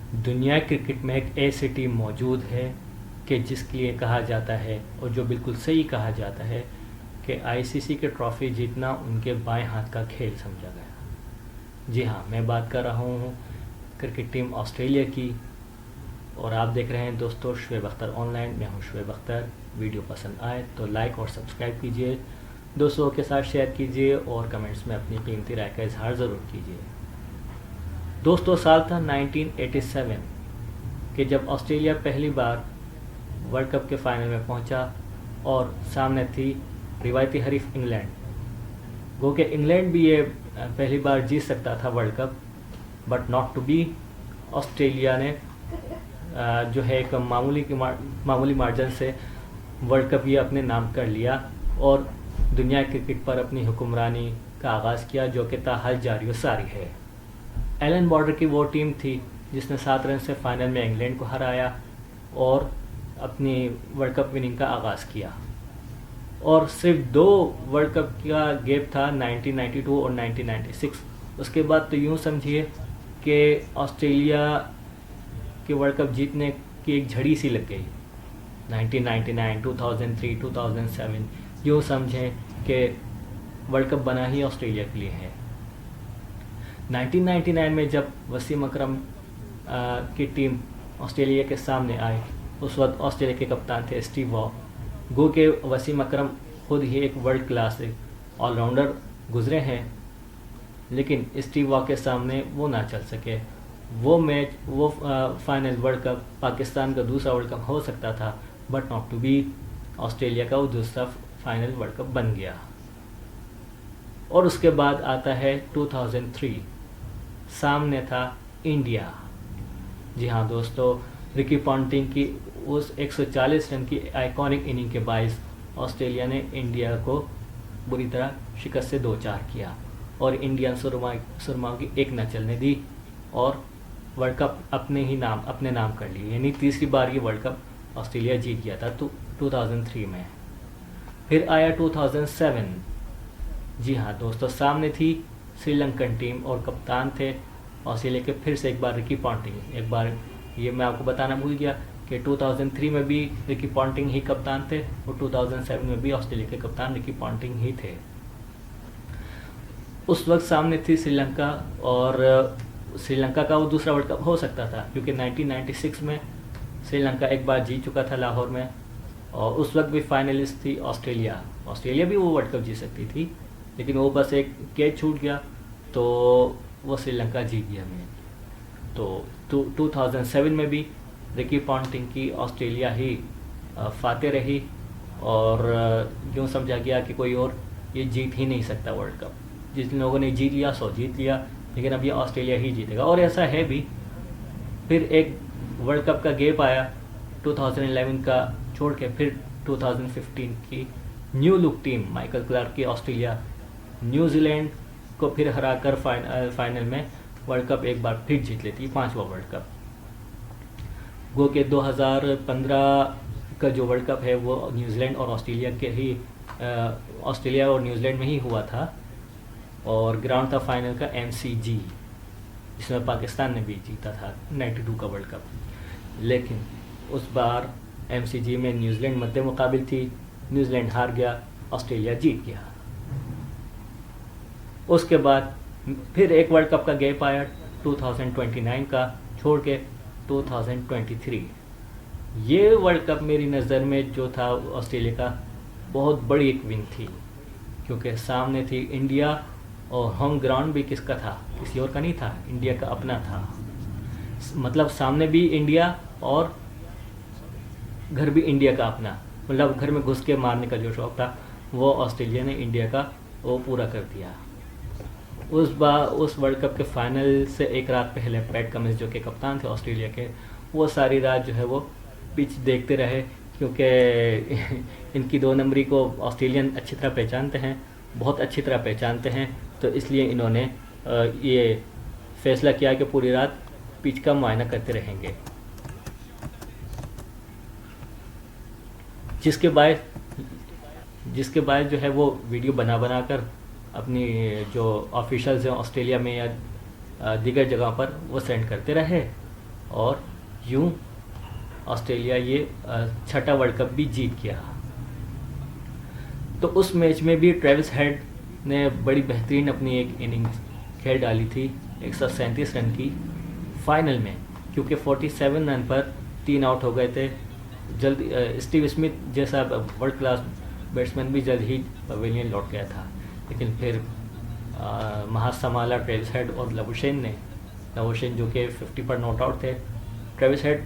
दुनिया क्रिकेट में एक ऐसी टीम मौजूद है कि जिसके लिए कहा जाता है और जो बिल्कुल सही कहा जाता है कि आईसीसी के ट्रॉफ़ी जीतना उनके बाएं हाथ का खेल समझा गया। जी हाँ, मैं बात कर रहा हूँ क्रिकेट टीम ऑस्ट्रेलिया की और आप देख रहे हैं दोस्तों शुएब अख्तर ऑनलाइन। मैं हूँ शुएब अख्तर। वीडियो पसंद आए तो लाइक और सब्सक्राइब कीजिए, दोस्तों के साथ शेयर कीजिए और कमेंट्स में अपनी कीमती राय का इजहार ज़रूर कीजिए। दोस्तों, साल था 1987 कि जब ऑस्ट्रेलिया पहली बार वर्ल्ड कप के फाइनल में पहुंचा और सामने थी रिवायती हरीफ इंग्लैंड। गो कि इंग्लैंड भी ये पहली बार जीत सकता था world cup, but not to be. Australia ने जो है एक मामूली मार्जिन से वर्ल्ड कप ये अपने नाम कर लिया और दुनिया क्रिकेट पर अपनी हुक्मरानी का आगाज़ किया, जो कि ताहाल जारी व सारी है। एलन बॉर्डर की वो टीम थी जिसने 7 रन से फाइनल में इंग्लैंड को हराया और अपनी वर्ल्ड कप विनिंग का आगाज़ किया। और सिर्फ 2 वर्ल्ड कप का गैप था, 1992 और 1996। उसके बाद तो यूँ समझिए कि ऑस्ट्रेलिया के वर्ल्ड कप जीतने की एक झड़ी सी लग गई। 1999, 2003, 2007 यूँ समझें कि वर्ल्ड कप बना ही ऑस्ट्रेलिया के लिए है। 1999 में जब वसीम अकरम की टीम ऑस्ट्रेलिया के सामने आई, उस वक्त ऑस्ट्रेलिया के कप्तान थे स्टीव वॉ। गो के वसीम अकरम खुद ही एक वर्ल्ड क्लास ऑलराउंडर गुजरे हैं, लेकिन स्टीव वॉ के सामने वो ना चल सके। वो मैच, वो फाइनल वर्ल्ड कप पाकिस्तान का दूसरा वर्ल्ड कप हो सकता था, but not to be. Australia का वो दूसरा फाइनल वर्ल्ड कप बन गया। और उसके बाद आता है 2003, सामने था इंडिया। जी हाँ दोस्तों, रिकी पॉन्टिंग की उस 140 रन की आइकॉनिक इनिंग के बायस ऑस्ट्रेलिया ने इंडिया को बुरी तरह शिकस्त से 2-4 किया और इंडियन सुरमाओं की एक न चलने दी और वर्ल्ड कप अपने नाम कर लिए। यानी तीसरी बार ये वर्ल्ड कप ऑस्ट्रेलिया जीत गया था 2003 में। फिर आया 2007। जी हाँ दोस्तों, सामने थी श्रीलंकन टीम और कप्तान थे ऑस्ट्रेलिया के फिर से एक बार रिकी पॉन्टिंग। एक बार ये मैं आपको बताना भूल गया कि 2003 में भी रिकी पॉन्टिंग ही कप्तान थे और 2007 में भी ऑस्ट्रेलिया के कप्तान रिकी पॉन्टिंग ही थे। उस वक्त सामने थी श्रीलंका और श्रीलंका का वो दूसरा वर्ल्ड कप हो सकता था, क्योंकि 1996 में श्रीलंका एक बार जीत चुका था लाहौर में और उस वक्त भी फाइनलिस्ट थी ऑस्ट्रेलिया। ऑस्ट्रेलिया भी वो वर्ल्ड कप जीत सकती थी, लेकिन वो बस एक कैच छूट गया तो वो श्रीलंका जीत गया मैच। तो 2007 में भी रिकी पॉन्टिंग की ऑस्ट्रेलिया ही फाते रही और यूँ समझा गया कि कोई और ये जीत ही नहीं सकता वर्ल्ड कप। जिन लोगों ने जीत लिया सो जीत लिया, लेकिन अब ये ऑस्ट्रेलिया ही जीतेगा और ऐसा है भी। फिर एक वर्ल्ड कप का गैप आया 2011 का छोड़ के, फिर 2015 की new look team Michael Clarke की ऑस्ट्रेलिया न्यूजीलैंड को फिर हराकर फाइनल में वर्ल्ड कप एक बार फिर जीत लेती है, 5वां वर्ल्ड कप। गो के 2015 का जो वर्ल्ड कप है वो न्यूजीलैंड और ऑस्ट्रेलिया के ही ऑस्ट्रेलिया और न्यूजीलैंड में ही हुआ था और ग्राउंड था फाइनल का MCG, जिसमें पाकिस्तान ने भी जीता था 92 का वर्ल्ड कप। लेकिन उस बार MCG में न्यूजीलैंड मद्दे मुकाबिल थी, न्यूजीलैंड हार गया, ऑस्ट्रेलिया जीत गया। उसके बाद फिर एक वर्ल्ड कप का गैप आया 2029 का छोड़ के 2023। ये वर्ल्ड कप मेरी नज़र में जो था ऑस्ट्रेलिया का बहुत बड़ी एक विन थी, क्योंकि सामने थी इंडिया और होम ग्राउंड भी किसका था, किसी और का नहीं था, इंडिया का अपना था। मतलब सामने भी इंडिया और घर भी इंडिया का अपना, मतलब घर में घुस के मारने का जो शौक़ था वो ऑस्ट्रेलिया ने इंडिया का वो पूरा कर दिया। उस वर्ल्ड कप के फाइनल से एक रात पहले पैट कमिंस जो कि कप्तान थे ऑस्ट्रेलिया के, वो सारी रात जो है वो पिच देखते रहे, क्योंकि इनकी 2 नंबरी को ऑस्ट्रेलियन अच्छी तरह पहचानते हैं, बहुत अच्छी तरह पहचानते हैं। तो इसलिए इन्होंने ये फैसला किया कि पूरी रात पिच का मुआयना करते रहेंगे, जिसके बाद जो है वो वीडियो बना कर अपनी जो ऑफिशियल्स हैं ऑस्ट्रेलिया में या दीगर जगह पर वो सेंड करते रहे और यूं ऑस्ट्रेलिया ये छठा वर्ल्ड कप भी जीत गया। तो उस मैच में भी ट्रेविस हेड ने बड़ी बेहतरीन अपनी एक इनिंग्स खेल डाली थी 137 रन की फाइनल में, क्योंकि 47 रन पर 3 आउट हो गए थे। जल्द स्टीव स्मिथ जैसा वर्ल्ड क्लास बैट्समैन भी जल्द ही पवेलियन लौट गया था, लेकिन फिर महासमाला ट्रेविस हेड और लबुशेन जो कि 50 पर नॉट आउट थे। ट्रेविस हेड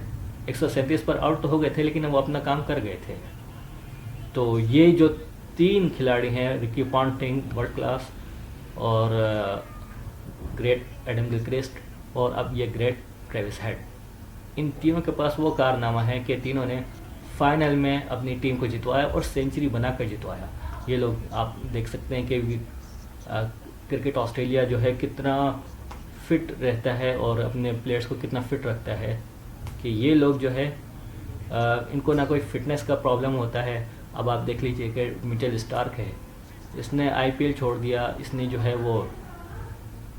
137 पर आउट तो हो गए थे, लेकिन वो अपना काम कर गए थे। तो ये जो 3 खिलाड़ी हैं, रिकी पॉन्टिंग वर्ल्ड क्लास और ग्रेट एडम गिलक्रिस्ट और अब ये ग्रेट ट्रेविस हेड, इन तीनों के पास वो कारनामा है कि तीनों ने फाइनल में अपनी टीम को जितवाया और सेंचुरी बनाकर जितवाया। ये लोग आप देख सकते हैं कि क्रिकेट ऑस्ट्रेलिया जो है कितना फिट रहता है और अपने प्लेयर्स को कितना फिट रखता है, कि ये लोग जो है इनको ना कोई फिटनेस का प्रॉब्लम होता है। अब आप देख लीजिए कि मिचेल स्टार्क है, इसने आईपीएल छोड़ दिया, इसने जो है वो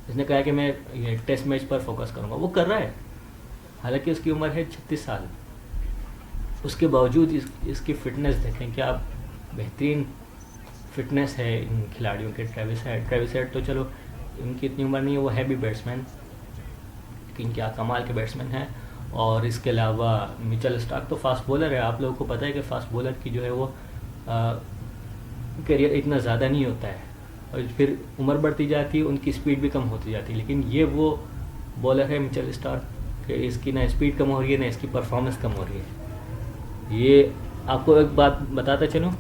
इसने कहा कि मैं ये टेस्ट मैच पर फोकस करूँगा, वो कर रहा है, हालांकि उसकी उम्र है 36 साल। उसके बावजूद इसकी फ़िटनेस देखें, क्या बेहतरीन फिटनेस है इन खिलाड़ियों के। ट्रेविस हेड तो चलो इनकी इतनी उम्र नहीं है, वो है भी बैट्समैन, लेकिन क्या कमाल के बैट्समैन हैं। और इसके अलावा मिचेल स्टार्क तो फास्ट बॉलर है। आप लोगों को पता है कि फास्ट बॉलर की जो है वो करियर इतना ज़्यादा नहीं होता है, और फिर उम्र बढ़ती जाती है, उनकी स्पीड भी कम होती जाती है। लेकिन ये वो बॉलर है मिचेल स्टार्क कि इसकी ना स्पीड कम हो रही है, ना इसकी परफॉर्मेंस कम हो रही है। ये आपको एक बात बताता चलूँ,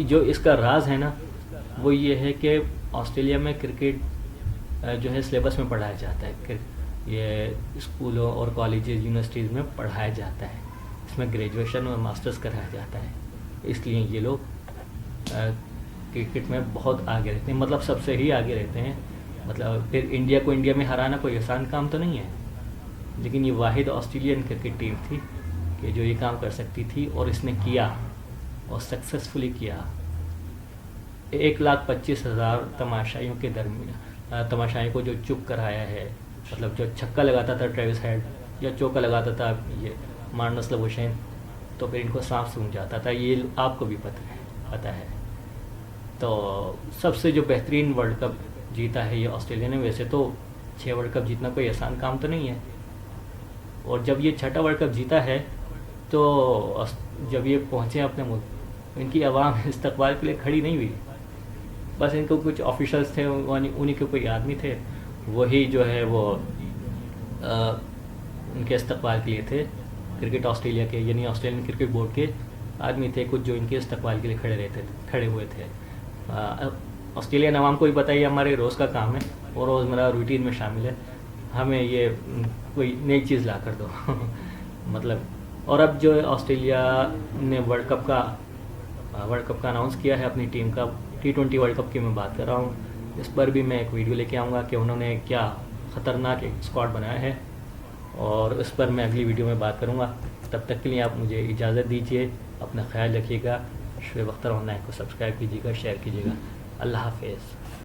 जो इसका राज है ना, वो ये है कि ऑस्ट्रेलिया में क्रिकेट जो है सिलेबस में पढ़ाया जाता है, ये स्कूलों और कॉलेजेस यूनिवर्सिटीज़ में पढ़ाया जाता है, इसमें ग्रेजुएशन और मास्टर्स कराया जाता है। इसलिए ये लोग क्रिकेट में बहुत आगे रहते हैं, मतलब सबसे ही आगे रहते हैं। मतलब फिर इंडिया को इंडिया में हराना कोई आसान काम तो नहीं है, लेकिन ये वाहिद ऑस्ट्रेलियन क्रिकेट टीम थी कि जो ये काम कर सकती थी, और इसने किया और सक्सेसफुली किया। 1,25,000 तमाशाइयों के दरमियान तमाशाइयों को जो चुप कराया है, मतलब जो छक्का लगाता था ट्रेविस हेड या चौका लगाता था ये मार्नस लबुशेन, तो फिर इनको सांप सूंघ जाता था। ये आपको भी पता है। तो सबसे जो बेहतरीन वर्ल्ड कप जीता है ये ऑस्ट्रेलिया ने। वैसे तो 6 वर्ल्ड कप जीतना कोई आसान काम तो नहीं है, और जब ये छठा वर्ल्ड कप जीता है तो जब ये पहुँचे अपने मुल्क, इनकी आवाम इस्तकबाल के लिए खड़ी नहीं हुई। बस इनको कुछ ऑफिशल्स थे, उन्हीं के कोई आदमी थे, वही जो है वो उनके इस्तकबाल के लिए थे। क्रिकेट ऑस्ट्रेलिया के यानी ऑस्ट्रेलियन क्रिकेट बोर्ड के आदमी थे कुछ, जो इनके इस्तकबाल के लिए खड़े हुए थे। ऑस्ट्रेलियन आवाम को ही बताइए, हमारे रोज़ का काम है और रोज़मर्रा रूटीन में शामिल है, हमें ये कोई नई चीज़ ला कर दो मतलब। और अब जो है ऑस्ट्रेलिया ने वर्ल्ड कप का अनाउंस किया है अपनी टीम का, T20 वर्ल्ड कप की मैं बात कर रहा हूँ। इस पर भी मैं एक वीडियो लेके आऊँगा कि उन्होंने क्या ख़तरनाक एक स्क्वाड बनाया है, और इस पर मैं अगली वीडियो में बात करूँगा। तब तक के लिए आप मुझे इजाज़त दीजिए, अपना ख्याल रखिएगा। शुएब अख्तर ऑनलाइन को सब्सक्राइब कीजिएगा, शेयर कीजिएगा। अल्लाह हाफ़िज़।